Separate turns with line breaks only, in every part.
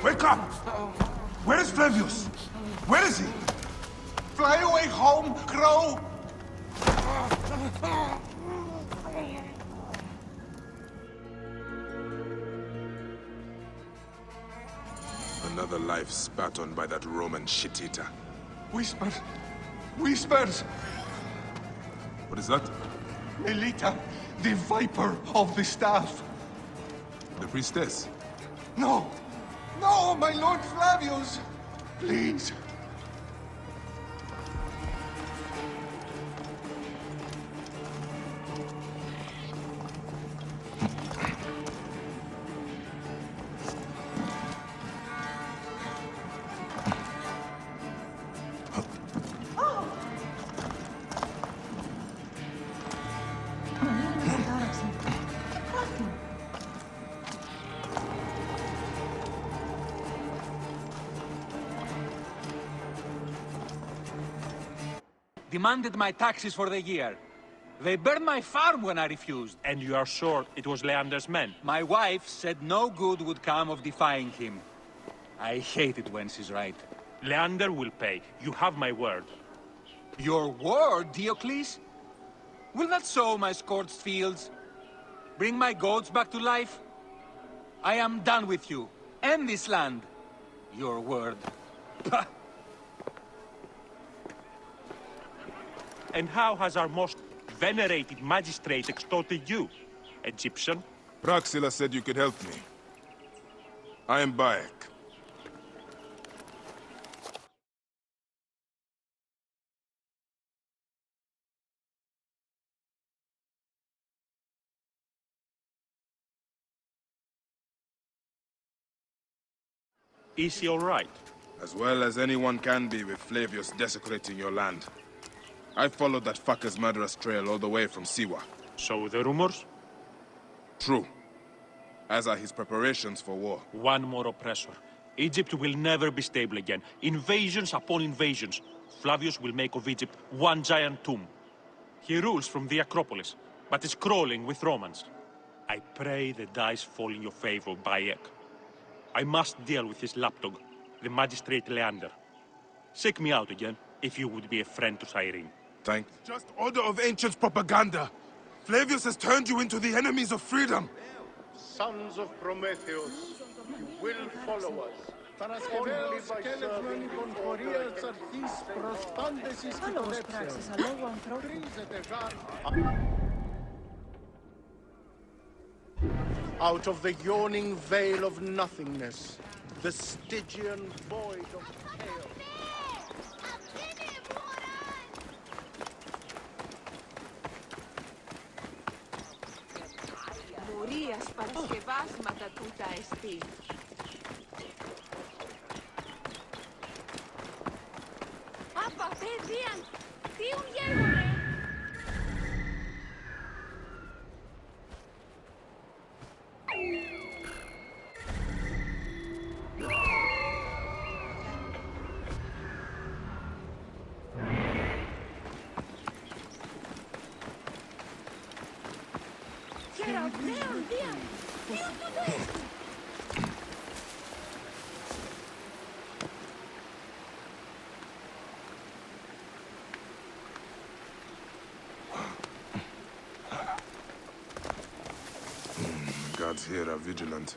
Wake up! Where is Flavius? Where is he?
Fly away home, crow!
Another life spat on by that Roman shit-eater.
Whispers! Whispers!
What is that?
Melita, the Viper of the Staff.
The priestess?
No! No, my Lord Flavius! Please.
Demanded my taxes for the year. They burned my farm when I refused.
And you are sure it was Leander's men?
My wife said no good would come of defying him. I hate it when she's right.
Leander will pay. You have my word.
Your word, Diocles? Will that sow my scorched fields? Bring my goats back to life? I am done with you. And this land. Your word. Pah!
And how has our most venerated magistrate extorted you, Egyptian?
Praxilla said you could help me. I am Bayek.
Is he all right?
As well as anyone can be with Flavius desecrating your land. I followed that fucker's murderous trail all the way from Siwa.
So the rumors?
True. As are his preparations for war.
One more oppressor. Egypt will never be stable again. Invasions upon invasions. Flavius will make of Egypt one giant tomb. He rules from the Acropolis, but is crawling with Romans. I pray the dice fall in your favor, Bayek. I must deal with this lapdog, the magistrate Leander. Seek me out again, if you would be a friend to Cyrene.
Thank just order of ancient propaganda. Flavius has turned you into the enemies of freedom.
Sons of Prometheus, you will follow us. Only by serving out of the yawning veil of nothingness, the Stygian void of chaos.
Μουρίας παρασκευάσματα τούτα εστί. Απα, παιδίαν, τίουν γέγορε.
Gods here are vigilant.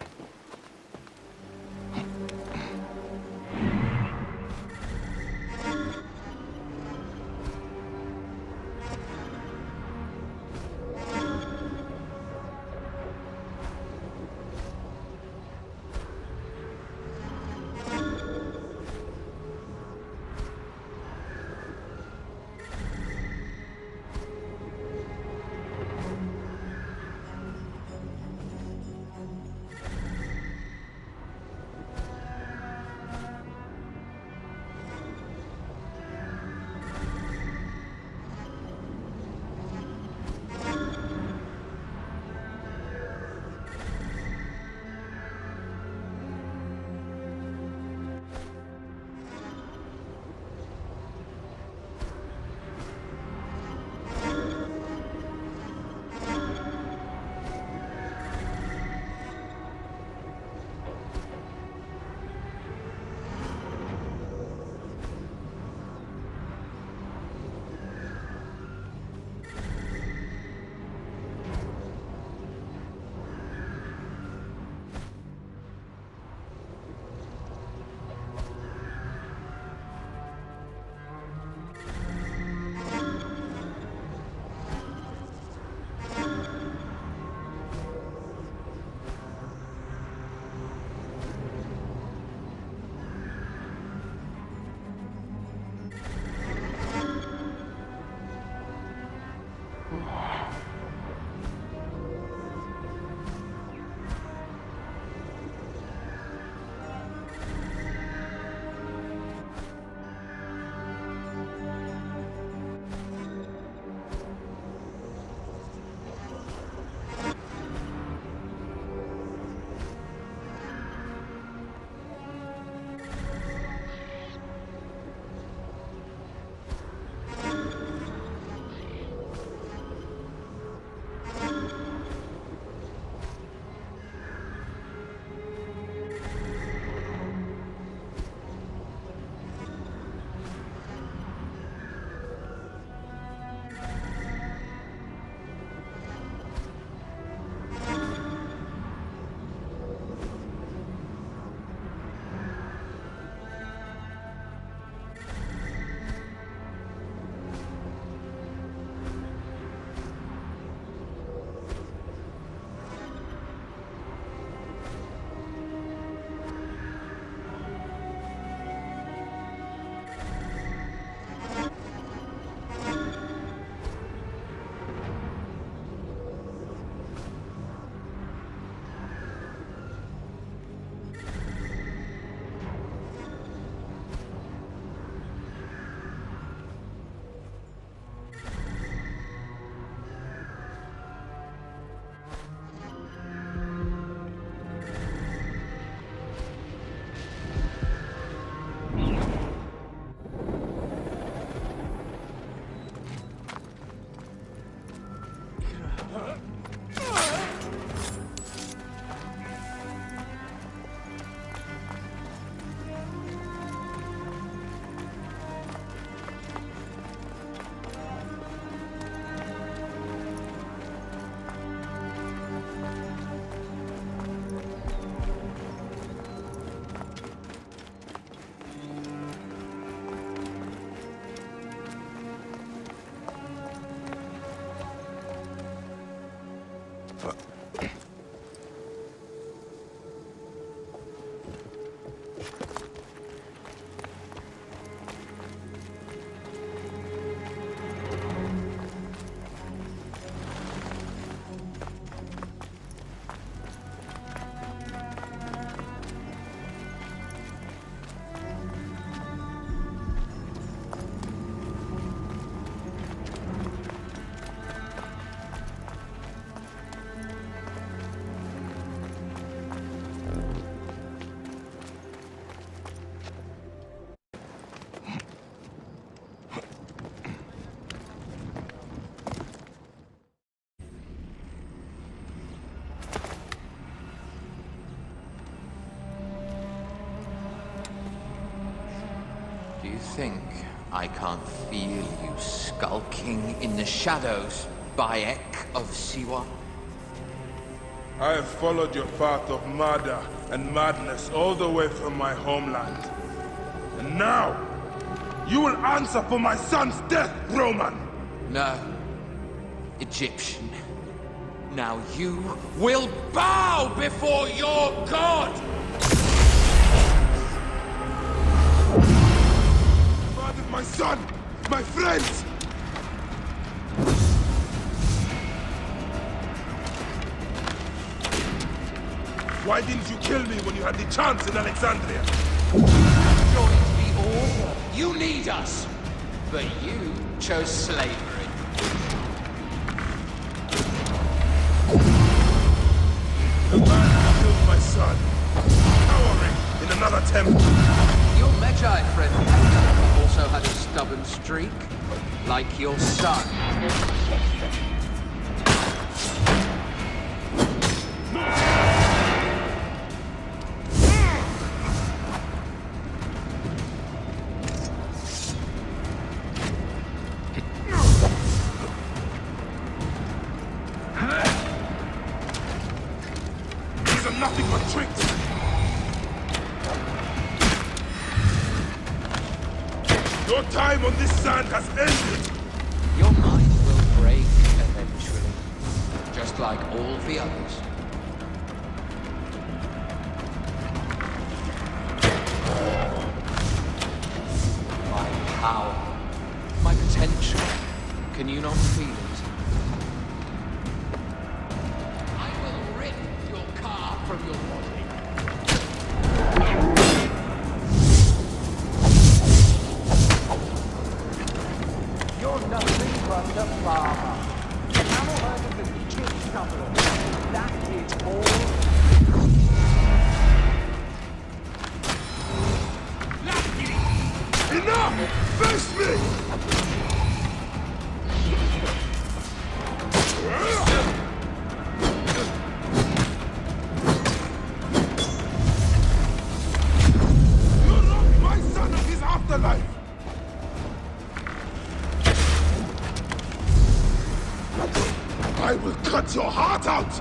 you think I can't feel you skulking in the shadows, Bayek of Siwa?
I have followed your path of murder and madness all the way from my homeland. And now, you will answer for my son's death, Roman!
No, Egyptian. Now you will bow before your god!
Father, my son! My friends! Why didn't you kill me when you had the chance in Alexandria?
Join the Order. You need us! But you chose slavery.
The man who killed my son, cowering in another temple.
Your Magi friend Hector also had a stubborn streak, like your son.
These are nothing but tricks. Your time on this sand has ended.
Your mind will break eventually, just like all the others. My power, my potential, can you not feel it? I will rip your car from your body.
You're nothing but a farmer. Camel herders and chip smugglers. That is all.
Enough! Face me! You robbed my son of his afterlife! I will cut your heart out!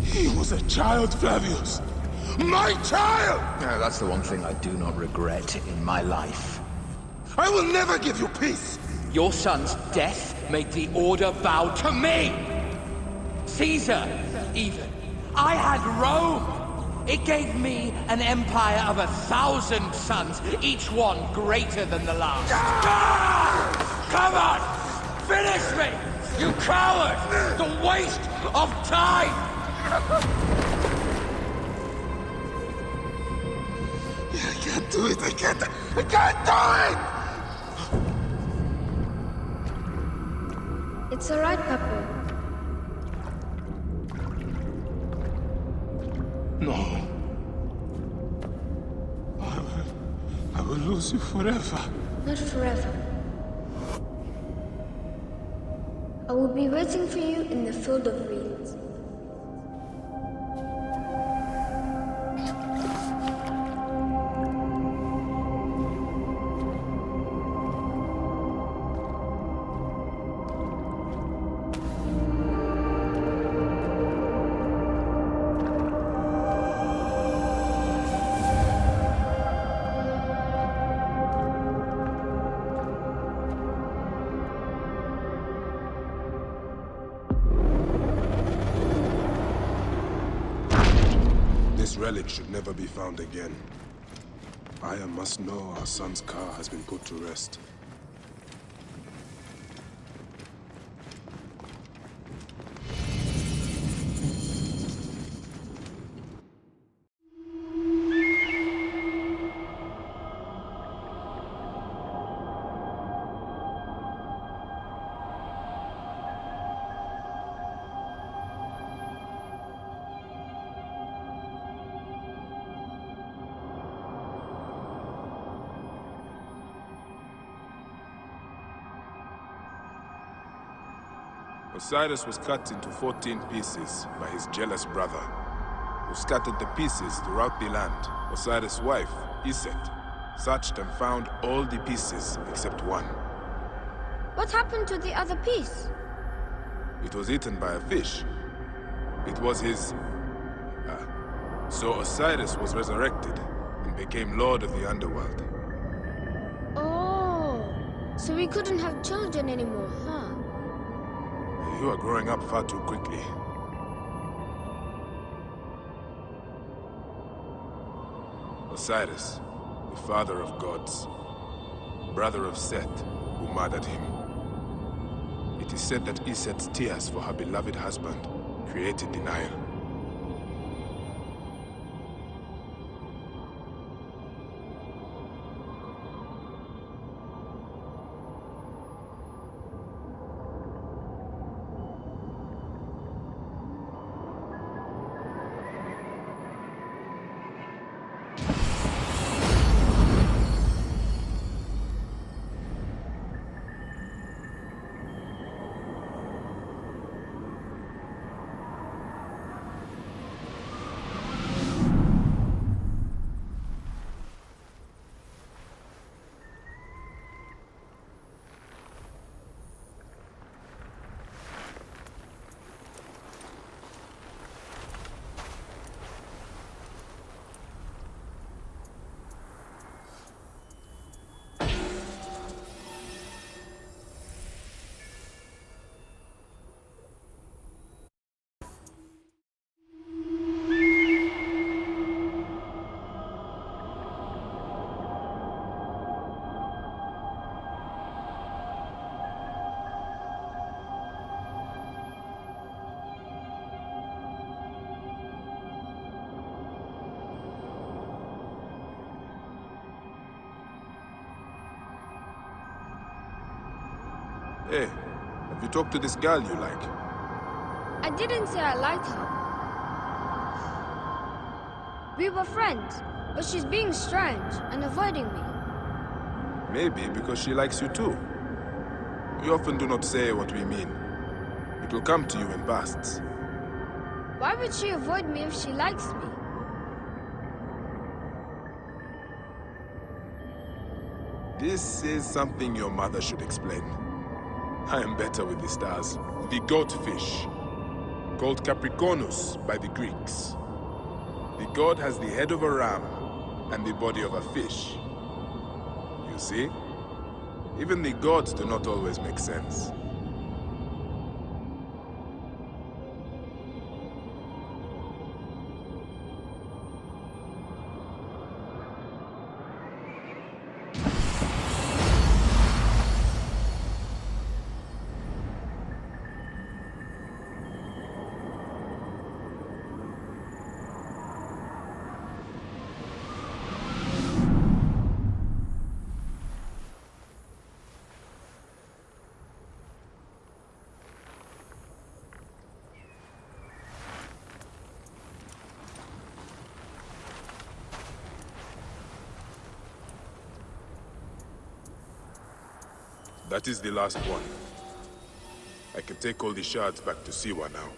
He was a child, Flavius! My child!
That's the one thing I do not regret in my life.
I will never give you peace!
Your son's death made the Order bow to me! Caesar, even. I had Rome! It gave me an empire of 1,000 sons, each one greater than the last. Come on! Finish me! You coward! The waste of time!
I can't do it, I can't do it!
It's all right, Papa.
No. I will lose you forever.
Not forever. I will be waiting for you in the field of reeds.
This relic should never be found again. Aya must know our son's car has been put to rest. Osiris was cut into 14 pieces by his jealous brother, who scattered the pieces throughout the land. Osiris' wife, Iset, searched and found all the pieces except one.
What happened to the other piece?
It was eaten by a fish. It was his... So Osiris was resurrected and became lord of the underworld.
Oh, so we couldn't have children anymore, huh?
You are growing up far too quickly. Osiris, the father of gods, brother of Seth, who murdered him. It is said that Iset's tears for her beloved husband created the Nile. Hey, have you talked to this girl you like?
I didn't say I liked her. We were friends, but she's being strange and avoiding me.
Maybe because she likes you too. We often do not say what we mean. It will come to you in bursts.
Why would she avoid me if she likes me?
This is something your mother should explain. I am better with the stars. The goatfish, called Capricornus by the Greeks. The god has the head of a ram and the body of a fish. You see? Even the gods do not always make sense. That is the last one. I can take all the shards back to Siwa now.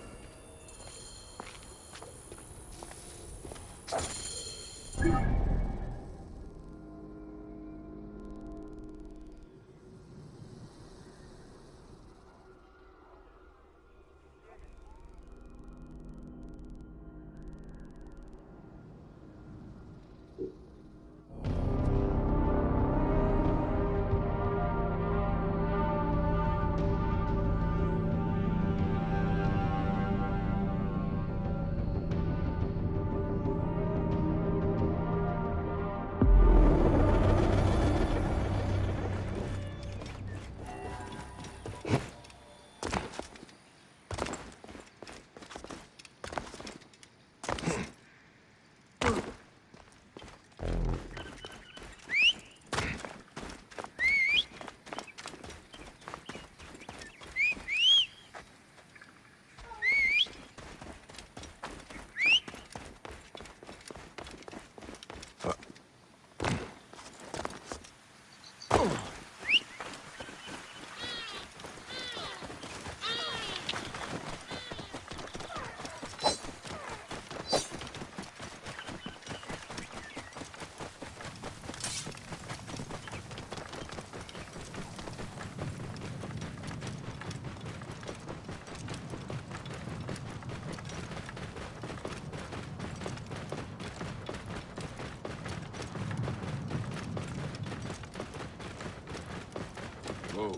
Oh.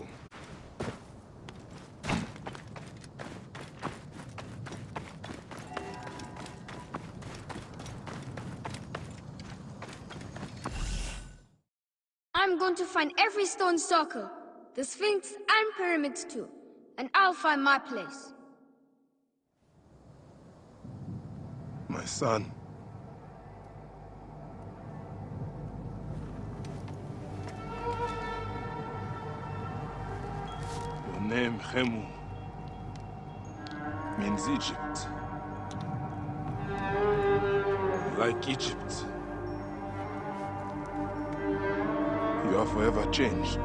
I'm going to find every stone circle, the Sphinx and pyramids too, and I'll find my place.
My son. Your name, Khemu, means Egypt. Like Egypt, you are forever changed.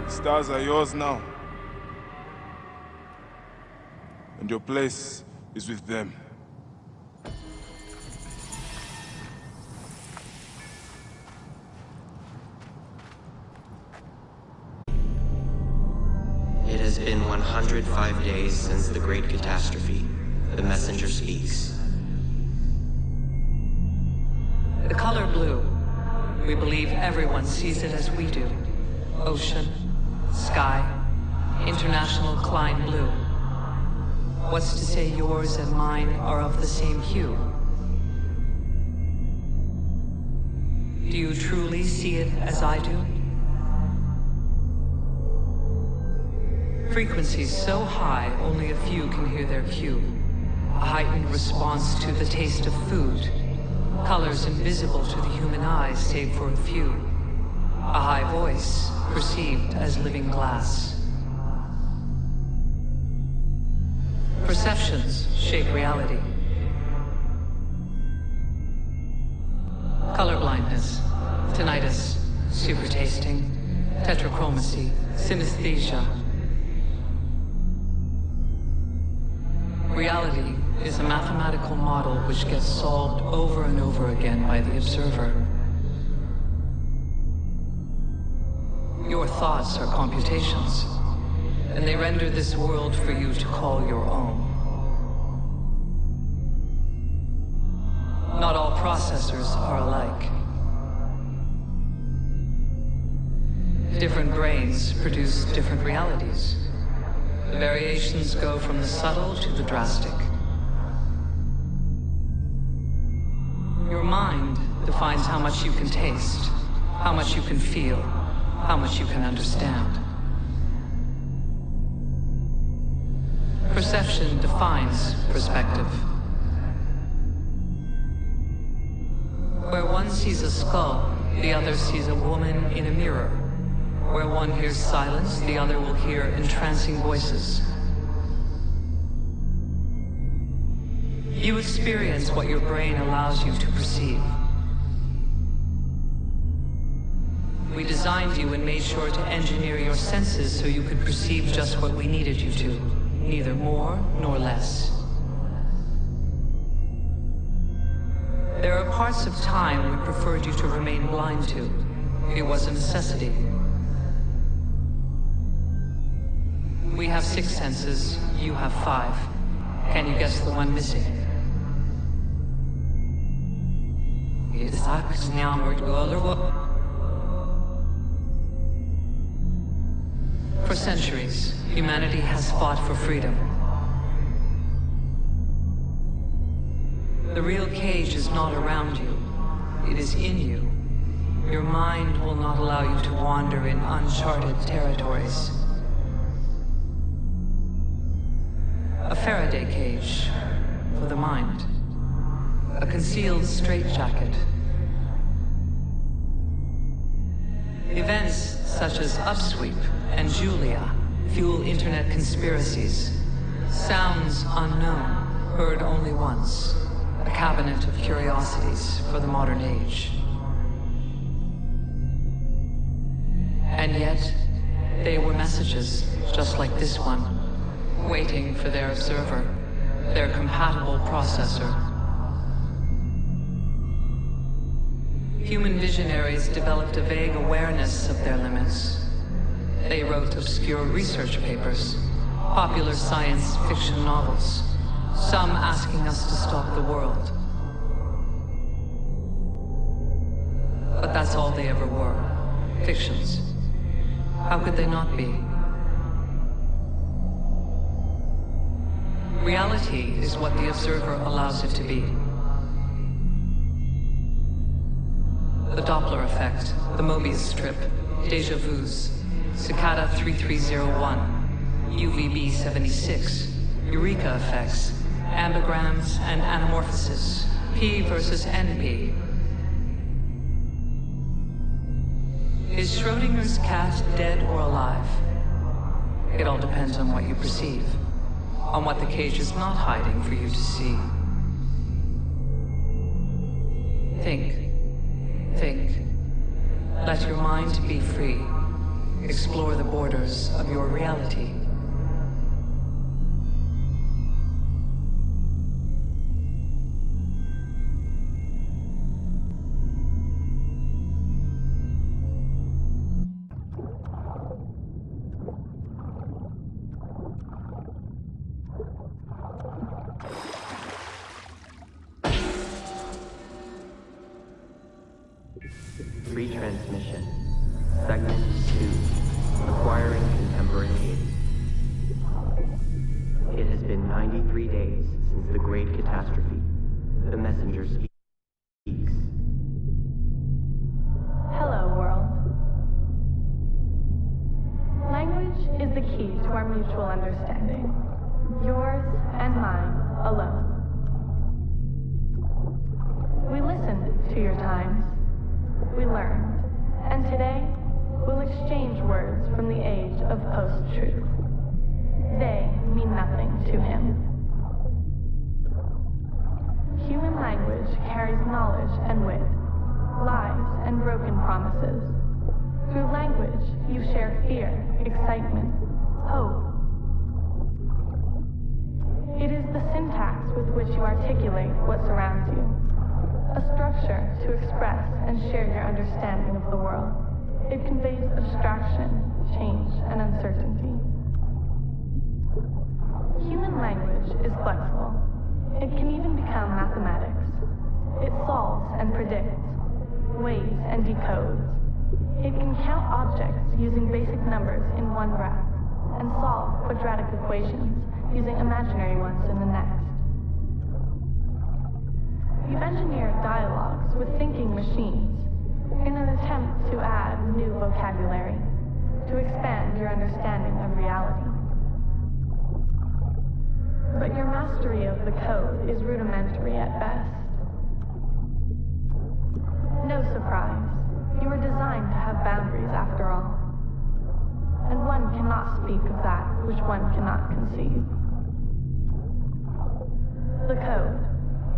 The stars are yours now. And your place is with them.
It has been 105 days since the Great Catastrophe. The messenger speaks.
The color blue. We believe everyone sees it as we do. Ocean, sky, international Klein blue. What's to say yours and mine are of the same hue? Do you truly see it as I do? Frequencies so high, only a few can hear their cue. A heightened response to the taste of food. Colors invisible to the human eye, save for a few. A high voice, perceived as living glass. Perceptions shape reality. Colorblindness, tinnitus, supertasting, tetrachromacy, synesthesia. Reality is a mathematical model which gets solved over and over again by the observer. Your thoughts are computations, and they render this world for you to call your own. Not all processors are alike. Different brains produce different realities. The variations go from the subtle to the drastic. Your mind defines how much you can taste, how much you can feel, how much you can understand. Perception defines perspective. Where one sees a skull, the other sees a woman in a mirror. Where one hears silence, the other will hear entrancing voices. You experience what your brain allows you to perceive. We designed you and made sure to engineer your senses so you could perceive just what we needed you to, neither more nor less. There are parts of time we preferred you to remain blind to. It was a necessity. We have 6 senses, you have 5. Can you guess the one missing? For centuries, humanity has fought for freedom. The real cage is not around you. It is in you. Your mind will not allow you to wander in uncharted territories. A Faraday cage for the mind. A concealed straitjacket. Events such as Upsweep and Julia fuel internet conspiracies. Sounds unknown, heard only once. A cabinet of curiosities for the modern age. And yet, they were messages just like this one, waiting for their observer, their compatible processor. Human visionaries developed a vague awareness of their limits. They wrote obscure research papers, popular science fiction novels, Some asking us to stop the world. But that's all they ever were. Fictions. How could they not be? Reality is what the observer allows it to be. The Doppler effect, the Mobius strip, déjà vus, Cicada 3301, UVB 76, Eureka effects, ambigrams and anamorphosis, P versus NP. Is Schrodinger's cat dead or alive? It all depends on what you perceive, on what the cage is not hiding for you to see. Think. Let your mind be free. Explore the borders of your reality.
Retransmission. Segment 2. Acquiring contemporaneity. It has been 93 days since the Great Catastrophe. The messenger speaks.
Hello, world. Language is the key to our mutual understanding. Yours and mine alone. We listened to your times. We learned, and today we'll exchange words from the age of post-truth. They mean nothing to him. Human language carries knowledge and wit, lies and broken promises. Through language, you share fear, excitement, hope. It is the syntax with which you articulate what surrounds you. A structure to express and share your understanding of the world. It conveys abstraction, change, and uncertainty. Human language is flexible. It can even become mathematics. It solves and predicts, weighs and decodes. It can count objects using basic numbers in one breath, and solve quadratic equations using imaginary ones in the next. You've engineered dialogues with thinking machines in an attempt to add new vocabulary, to expand your understanding of reality. But your mastery of the code is rudimentary at best. No surprise, you were designed to have boundaries after all. And one cannot speak of that which one cannot conceive. The code.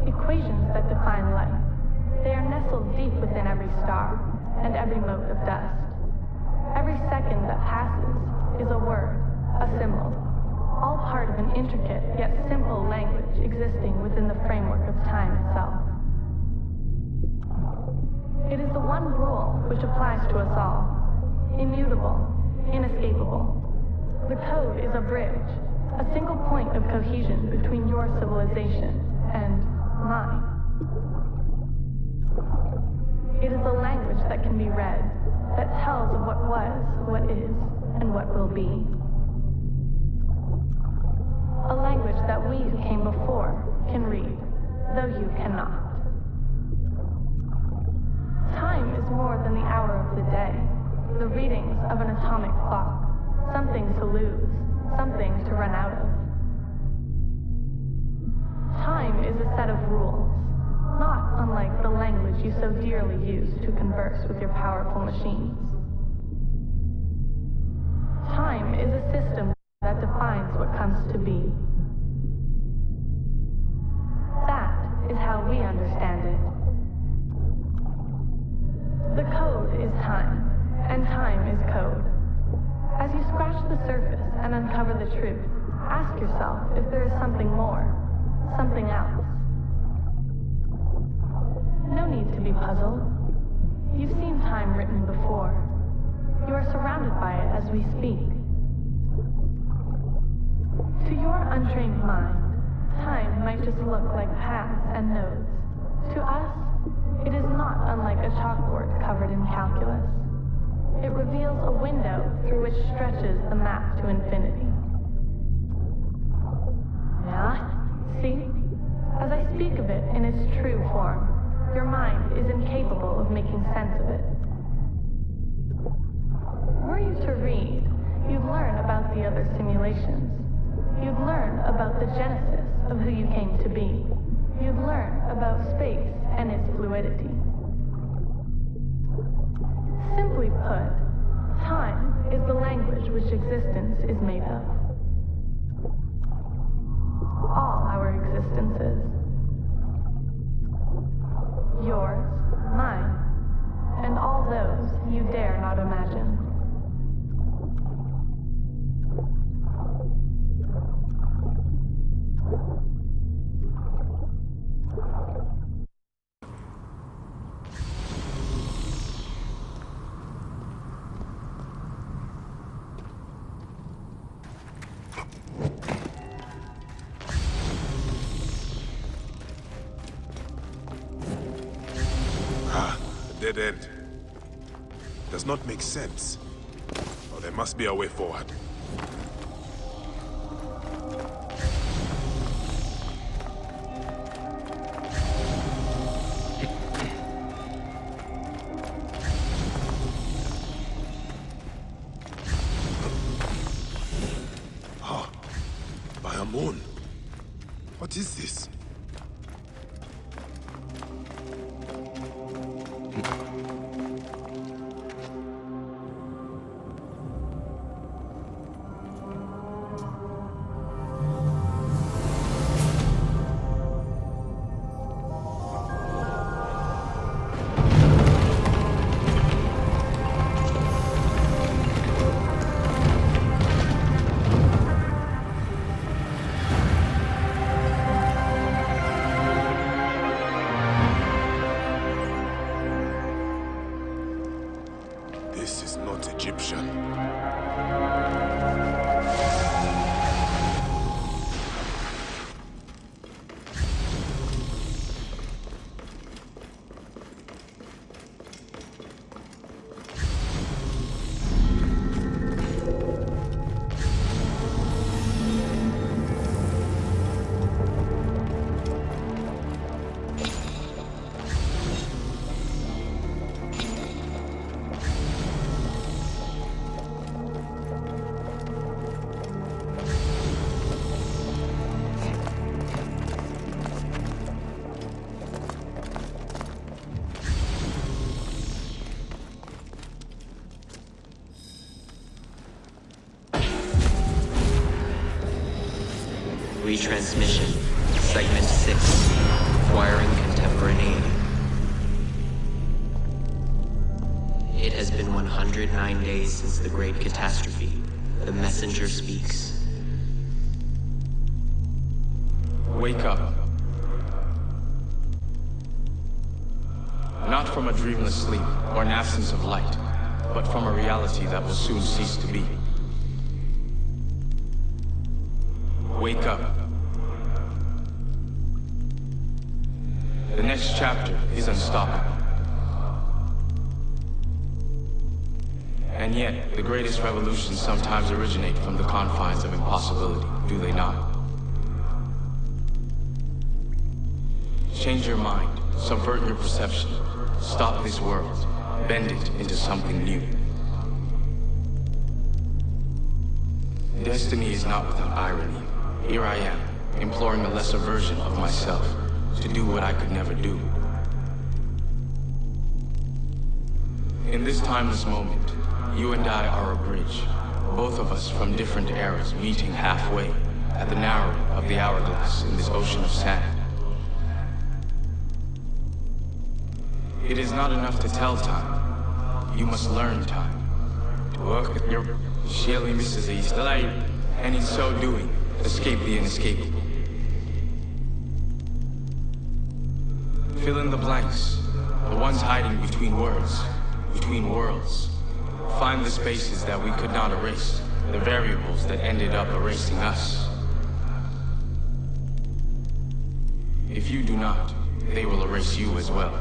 Equations that define life. They are nestled deep within every star and every mote of dust. Every second that passes is a word, a symbol, all part of an intricate yet simple language existing within the framework of time itself. It is the one rule which applies to us all, immutable, inescapable. The code is a bridge, a single point of cohesion between your civilization and mine. It is a language that can be read, that tells of what was, what is, and what will be. A language that we who came before can read, though you cannot. Time is more than the hour of the day, the readings of an atomic clock, something to lose, something to run out of. Time is a set of rules, not unlike the language you so dearly use to converse with your powerful machines. Time is a system that defines what comes to be. That is how we understand it. The code is time, and time is code. As you scratch the surface and uncover the truth, ask yourself if there is something more. Something else. No need to be puzzled. You've seen time written before. You are surrounded by it as we speak. To your untrained mind, Time might just look like paths and nodes. To us, it is not unlike a chalkboard covered in calculus. It reveals a window through which stretches the map to infinity. Yeah? See? As I speak of it in its true form, your mind is incapable of making sense of it. Were you to read, you'd learn about the other simulations. You'd learn about the genesis of who you came to be. You'd learn about space and its fluidity. Simply put, time is the language which existence is made of. All our existences. Yours, mine, and all those you dare not imagine.
Dead end. Does not make sense. Oh, there must be a way forward. Ah, Bahamon. What is this? This is not Egyptian.
Retransmission, Segment 6, acquiring contemporaneity. It has been 109 days since the Great Catastrophe. The messenger speaks.
Wake up. Not from a dreamless sleep or an absence of light, but from a reality that will soon cease to be. Wake up. The next chapter is unstoppable. And yet, the greatest revolutions sometimes originate from the confines of impossibility, do they not? Change your mind, subvert your perception, stop this world, bend it into something new. Destiny is not without irony. Here I am, imploring a lesser version of myself, to do what I could never do. In this timeless moment, you and I are a bridge, both of us from different eras meeting halfway at the narrowing of the hourglass in this ocean of sand. It is not enough to tell time. You must learn time. To work with your Shelly Mrs. East, and in so doing, escape the inescapable. Fill in the blanks, the ones hiding between words, between worlds. Find the spaces that we could not erase, the variables that ended up erasing us. If you do not, they will erase you as well.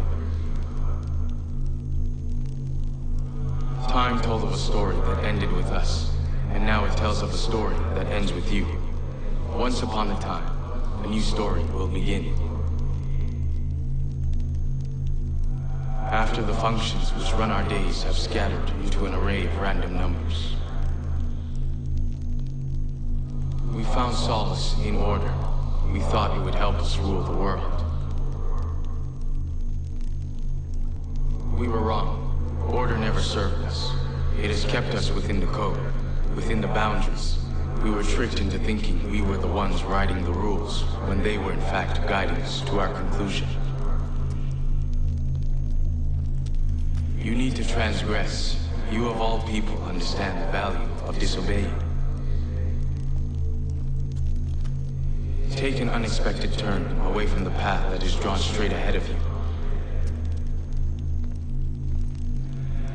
Time told of a story that ended with us, and now it tells of a story that ends with you. Once upon a time, a new story will begin. After the functions which run our days have scattered into an array of random numbers, we found solace in order. We thought it would help us rule the world. We were wrong. Order never served us. It has kept us within the code, within the boundaries. We were tricked into thinking we were the ones writing the rules, when they were in fact guiding us to our conclusion. You need to transgress. You of all people understand the value of disobeying. Take an unexpected turn away from the path that is drawn straight ahead of you.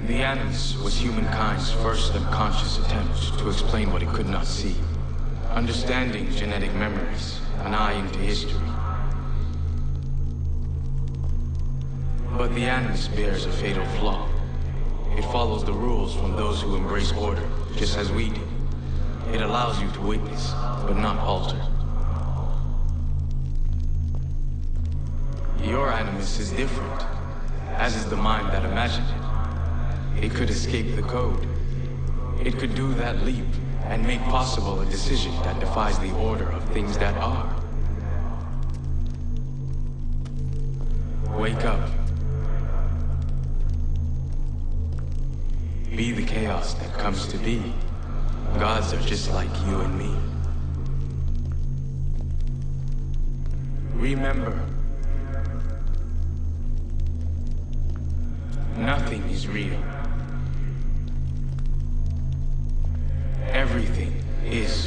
The Animus was humankind's first unconscious attempt to explain what it could not see. Understanding genetic memories, an eye into history. But the Animus bears a fatal flaw. It follows the rules from those who embrace order, just as we do. It allows you to witness, but not alter. Your Animus is different, as is the mind that imagined it. It could escape the code. It could do that leap and make possible a decision that defies the order of things that are. Wake up. Be the chaos that comes to be. Gods are just like you and me. Remember, nothing is real. Everything is